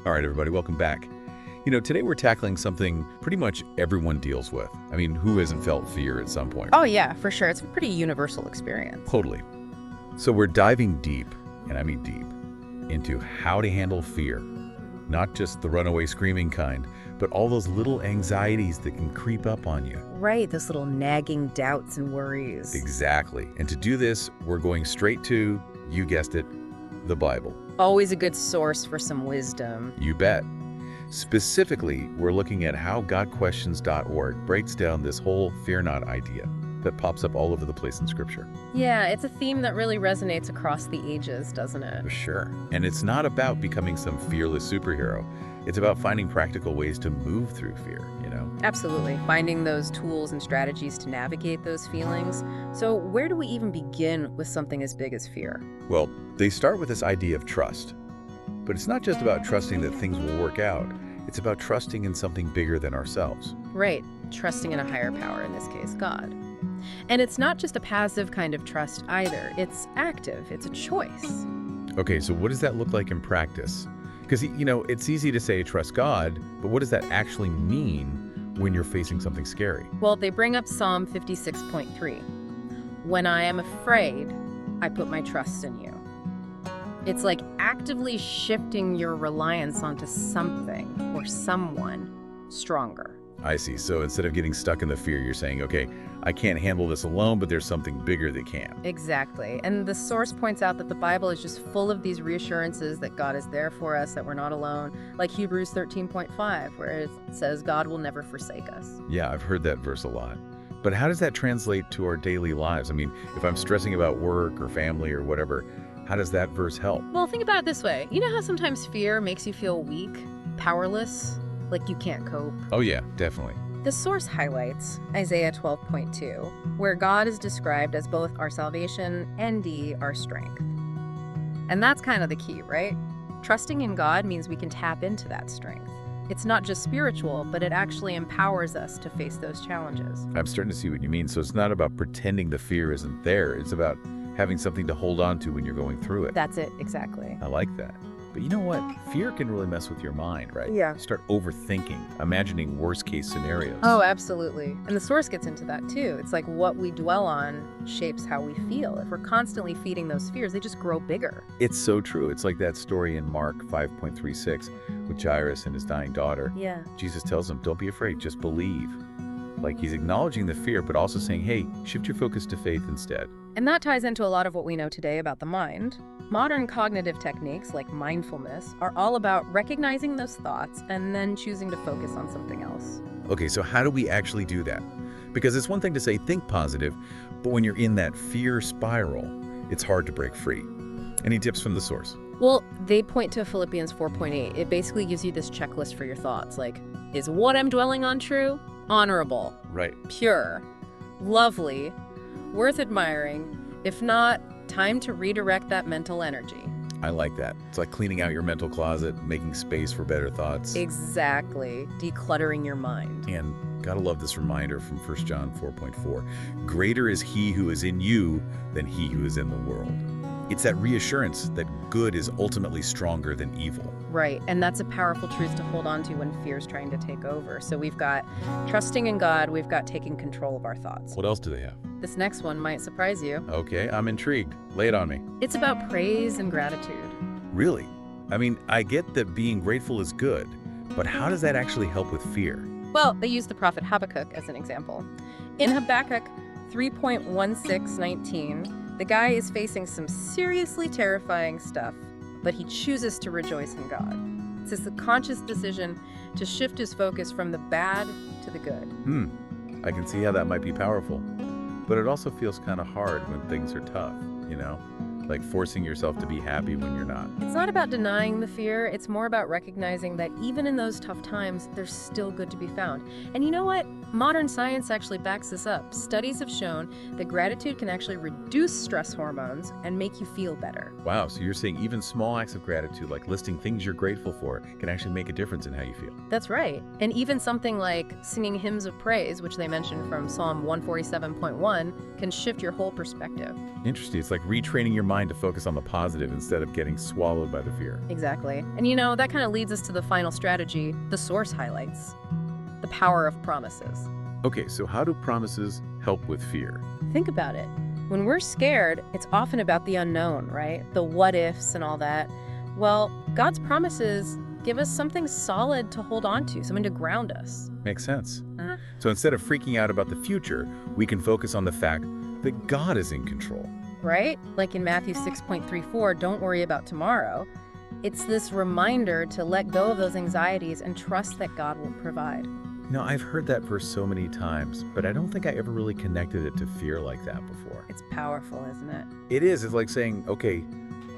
All right, everybody, welcome back. Today we're tackling something pretty much everyone deals with. I mean, who hasn't felt fear at some point? Oh, yeah, for sure. It's a pretty universal experience. Totally. So we're diving deep, and I mean deep, into how to handle fear. Not just the runaway screaming kind, but all those little anxieties that can creep up on you. Right, those little nagging doubts and worries. Exactly. And to do this, we're going straight to, you guessed it, the Bible. Always a good source for some wisdom. You bet. Specifically, we're looking at how GodQuestions.org breaks down this whole fear not idea that pops up all over the place in Scripture. Yeah, it's a theme that really resonates across the ages, doesn't it? For sure. And it's not about becoming some fearless superhero. It's about finding practical ways to move through fear, Absolutely. Finding those tools and strategies to navigate those feelings. So where do we even begin with something as big as fear? Well, they start with this idea of trust. But it's not just about trusting that things will work out. It's about trusting in something bigger than ourselves. Right, trusting in a higher power, in this case, God. And it's not just a passive kind of trust either. It's active. It's a choice. Okay, so what does that look like in practice? Because, it's easy to say trust God, but what does that actually mean when you're facing something scary? Well, they bring up Psalm 56.3. When I am afraid, I put my trust in you. It's like actively shifting your reliance onto something or someone stronger. I see. So instead of getting stuck in the fear, you're saying, okay, I can't handle this alone, but there's something bigger that can. Exactly. And the source points out that the Bible is just full of these reassurances that God is there for us, that we're not alone, like Hebrews 13.5, where it says God will never forsake us. Yeah, I've heard that verse a lot. But how does that translate to our daily lives? I mean, if I'm stressing about work or family or whatever, how does that verse help? Well, think about it this way. You know how sometimes fear makes you feel weak, powerless, like you can't cope? Oh yeah, definitely. The source highlights Isaiah 12.2, where God is described as both our salvation and our strength. And that's kind of the key, right? Trusting in God means we can tap into that strength. It's not just spiritual, but it actually empowers us to face those challenges. I'm starting to see what you mean. So it's not about pretending the fear isn't there. It's about having something to hold on to when you're going through it. That's it, exactly. I like that. But you know what? Fear can really mess with your mind, right? Yeah. You start overthinking, imagining worst-case scenarios. Oh, absolutely. And the source gets into that too. It's like what we dwell on shapes how we feel. If we're constantly feeding those fears, they just grow bigger. It's so true. It's like that story in Mark 5.36 with Jairus and his dying daughter. Yeah. Jesus tells him, don't be afraid, just believe. Like he's acknowledging the fear, but also saying, hey, shift your focus to faith instead. And that ties into a lot of what we know today about the mind. Modern cognitive techniques like mindfulness are all about recognizing those thoughts and then choosing to focus on something else. Okay, so how do we actually do that? Because it's one thing to say think positive, but when you're in that fear spiral, it's hard to break free. Any tips from the source? Well, they point to Philippians 4.8. It basically gives you this checklist for your thoughts, like, is what I'm dwelling on true? Honorable. Right. Pure. Lovely. Worth admiring. If not, time to redirect that mental energy. I like that. It's like cleaning out your mental closet, making space for better thoughts. Exactly. Decluttering your mind. And gotta love this reminder from 1 John 4.4. Greater is he who is in you than he who is in the world. It's that reassurance that good is ultimately stronger than evil. Right, and that's a powerful truth to hold on to when fear's trying to take over. So we've got trusting in God, we've got taking control of our thoughts. What else do they have? This next one might surprise you. Okay, I'm intrigued. Lay it on me. It's about praise and gratitude. Really? I mean, I get that being grateful is good, but how does that actually help with fear? Well, they use the prophet Habakkuk as an example. In Habakkuk 3.16:19, the guy is facing some seriously terrifying stuff, but he chooses to rejoice in God. It's just a conscious decision to shift his focus from the bad to the good. I can see how that might be powerful, but it also feels kind of hard when things are tough, like forcing yourself to be happy when you're not. It's not about denying the fear, it's more about recognizing that even in those tough times, there's still good to be found. And you know what? Modern science actually backs this up. Studies have shown that gratitude can actually reduce stress hormones and make you feel better. Wow, so you're saying even small acts of gratitude, like listing things you're grateful for, can actually make a difference in how you feel. That's right. And even something like singing hymns of praise, which they mentioned from Psalm 147.1, can shift your whole perspective. Interesting. It's like retraining your mind mind to focus on the positive instead of getting swallowed by the fear. Exactly. And that kind of leads us to the final strategy, the source highlights. The power of promises. Okay, so how do promises help with fear? Think about it. When we're scared, it's often about the unknown, right? The what ifs and all that. Well, God's promises give us something solid to hold on to, something to ground us. Makes sense. So instead of freaking out about the future, we can focus on the fact that God is in control. Right? Like in Matthew 6.34, don't worry about tomorrow. It's this reminder to let go of those anxieties and trust that God will provide. I've heard that verse so many times, but I don't think I ever really connected it to fear like that before. It's powerful, isn't it? It is. It's like saying, okay,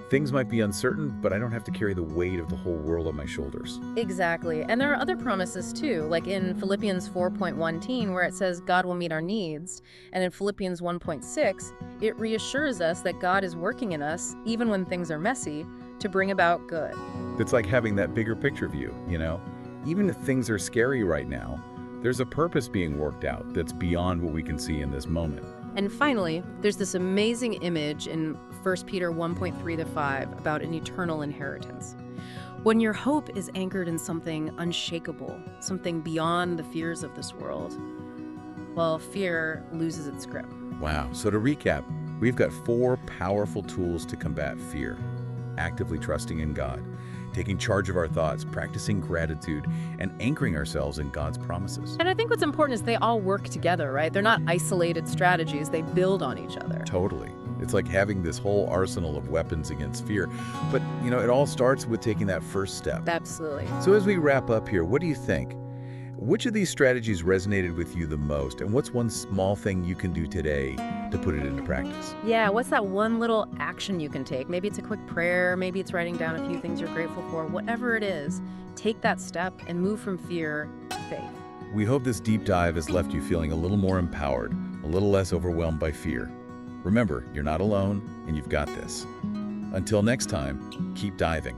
things might be uncertain, but I don't have to carry the weight of the whole world on my shoulders. Exactly. And there are other promises too, like in Philippians 4.1, where it says God will meet our needs. And in Philippians 1.6, it reassures us that God is working in us, even when things are messy, to bring about good. It's like having that bigger picture view, Even if things are scary right now, there's a purpose being worked out that's beyond what we can see in this moment. And finally, there's this amazing image in 1 Peter 1.3-5 about an eternal inheritance. When your hope is anchored in something unshakable, something beyond the fears of this world, well, fear loses its grip. Wow. So to recap, we've got 4 powerful tools to combat fear. Actively trusting in God, taking charge of our thoughts, practicing gratitude, and anchoring ourselves in God's promises. And I think what's important is they all work together, right? They're not isolated strategies, they build on each other. Totally. It's like having this whole arsenal of weapons against fear. But, it all starts with taking that first step. Absolutely. So as we wrap up here, what do you think? Which of these strategies resonated with you the most? And what's one small thing you can do today to put it into practice? Yeah, what's that one little action you can take? Maybe it's a quick prayer, maybe it's writing down a few things you're grateful for. Whatever it is, take that step and move from fear to faith. We hope this deep dive has left you feeling a little more empowered, a little less overwhelmed by fear. Remember, you're not alone, and you've got this. Until next time, keep diving.